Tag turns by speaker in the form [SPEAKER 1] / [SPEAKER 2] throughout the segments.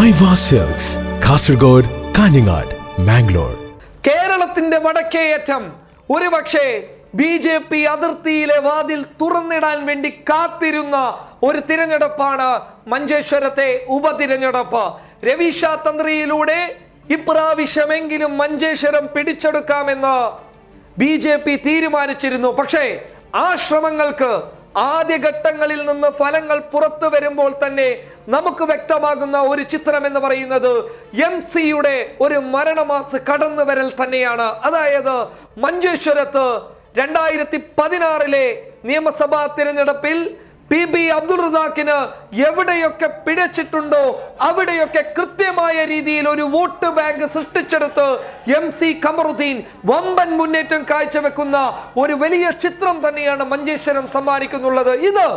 [SPEAKER 1] മൈവാ silks, Kasaragod, Kanhangad, Mangalore.
[SPEAKER 2] കേരളത്തിന്റെ വടക്കേയറ്റം ഒരുപക്ഷേ BJP അതിർത്തിയിലെ വാതിൽ തുറന്നിടാൻ വേണ്ടി കാത്തിരുന്ന ഒരു തിരഞ്ഞെടുപ്പാണ് മഞ്ചേശ്വരത്തെ ഉപതിരഞ്ഞെടുപ്പ്. രവീഷ തന്ത്രിയിലൂടെ ഇപ്രാവശ്യമെങ്കിലും മഞ്ചേശ്വരം പിടിച്ചെടുക്കാമെന്ന് BJP തീരുമാനിച്ചിരുന്നു. പക്ഷേ ആ ശ്രമങ്ങൾക്ക് ആദ്യഘട്ടങ്ങളിൽ നിന്ന് ഫലങ്ങൾ പുറത്തു വരുമ്പോൾ തന്നെ നമുക്ക് വ്യക്തമാകുന്ന ഒരു ചിത്രം എന്ന് പറയുന്നത് MC-യുടെ ഒരു മരണമാസ കടന്നുവരൽ തന്നെയാണ്. അതായത് മഞ്ചേശ്വരത്ത് 2016 നിയമസഭാ തിരഞ്ഞെടുപ്പിൽ PB അബ്ദുൾ റസാഖിന് എവിടെയൊക്കെ പിഴച്ചിട്ടുണ്ടോ അവിടെയൊക്കെ കൃത്യമായ രീതിയിൽ ഒരു വോട്ട് ബാങ്ക് സൃഷ്ടിച്ചെടുത്ത് MC കമറുദ്ദീൻ വമ്പൻ മുന്നേറ്റം കാഴ്ചവെക്കുന്ന ഒരു വലിയ ചിത്രം തന്നെയാണ് മഞ്ചേശ്വരം സമ്മാനിക്കുന്നുള്ളത്. ഇത്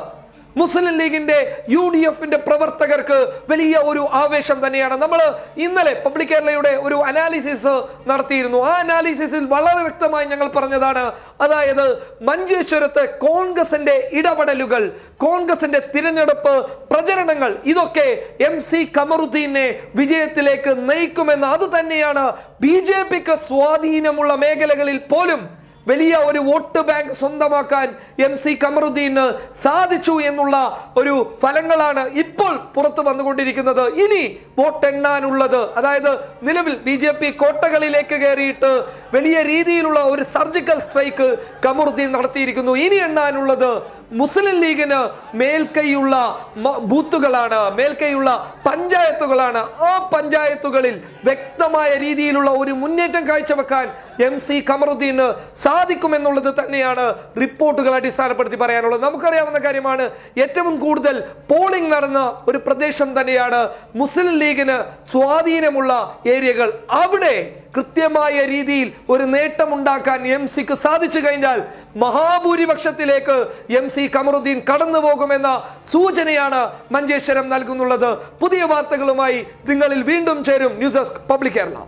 [SPEAKER 2] മുസ്ലിം ലീഗിന്റെ UDF-ന്റെ പ്രവർത്തകർക്ക് വലിയ ഒരു ആവേശം തന്നെയാണ്. നമ്മൾ ഇന്നലെ പബ്ലിക് കേരളയുടെ ഒരു അനാലിസിസ് നടത്തിയിരുന്നു. ആ അനാലിസിസിൽ വളരെ വ്യക്തമായി ഞങ്ങൾ പറഞ്ഞതാണ്, അതായത് മഞ്ചേശ്വരത്ത് കോൺഗ്രസിന്റെ ഇടപെടലുകൾ, കോൺഗ്രസിന്റെ തിരഞ്ഞെടുപ്പ് പ്രചരണങ്ങൾ, ഇതൊക്കെ MC കമറുദ്ദീനെ വിജയത്തിലേക്ക് നയിക്കുമെന്ന്. അത് തന്നെയാണ് BJPക്ക് സ്വാധീനമുള്ള മേഖലകളിൽ പോലും വലിയ ഒരു വോട്ട് ബാങ്ക് സ്വന്തമാക്കാൻ MC കമറുദ്ദീന് സാധിച്ചു എന്നുള്ള ഒരു ഫലങ്ങളാണ് ഇപ്പോൾ പുറത്തു വന്നുകൊണ്ടിരിക്കുന്നത്. ഇനി വോട്ട് എണ്ണാനുള്ളത്, അതായത് നിലവിൽ BJP കോട്ടകളിലേക്ക് കയറിയിട്ട് വലിയ രീതിയിലുള്ള ഒരു സർജിക്കൽ സ്ട്രൈക്ക് കമറുദ്ദീൻ നടത്തിയിരിക്കുന്നു. ഇനി എണ്ണാനുള്ളത് മുസ്ലിം ലീഗിന് മേൽക്കൈയുള്ള ബൂത്തുകളാണ്, മേൽക്കൈയുള്ള പഞ്ചായത്തുകളാണ്. ആ പഞ്ചായത്തുകളിൽ വ്യക്തമായ രീതിയിലുള്ള ഒരു മുന്നേറ്റം കാഴ്ചവെക്കാൻ MC കമറുദ്ദീന് സാധിക്കുമെന്നുള്ളത് തന്നെയാണ് റിപ്പോർട്ടുകൾ അടിസ്ഥാനപ്പെടുത്തി പറയാനുള്ളത്. നമുക്കറിയാവുന്ന കാര്യമാണ്, ഏറ്റവും കൂടുതൽ പോളിംഗ് നടന്ന ഒരു പ്രദേശം തന്നെയാണ് മുസ്ലിം ലീഗിന് സ്വാധീനമുള്ള ഏരിയകൾ. അവിടെ കൃത്യമായ രീതിയിൽ ഒരു നേട്ടമുണ്ടാക്കാൻ MC-ക്ക് സാധിച്ചു കഴിഞ്ഞാൽ മഹാഭൂരിപക്ഷത്തിലേക്ക് MC കമറുദ്ദീൻ കടന്നു പോകുമെന്ന സൂചനയാണ് മഞ്ചേശ്വരം നൽകുന്നുള്ളത്. പുതിയ വാർത്തകളുമായി നിങ്ങളിൽ വീണ്ടും ചേരും ന്യൂസ് ഡെസ്ക് പബ്ലിക് കേരള.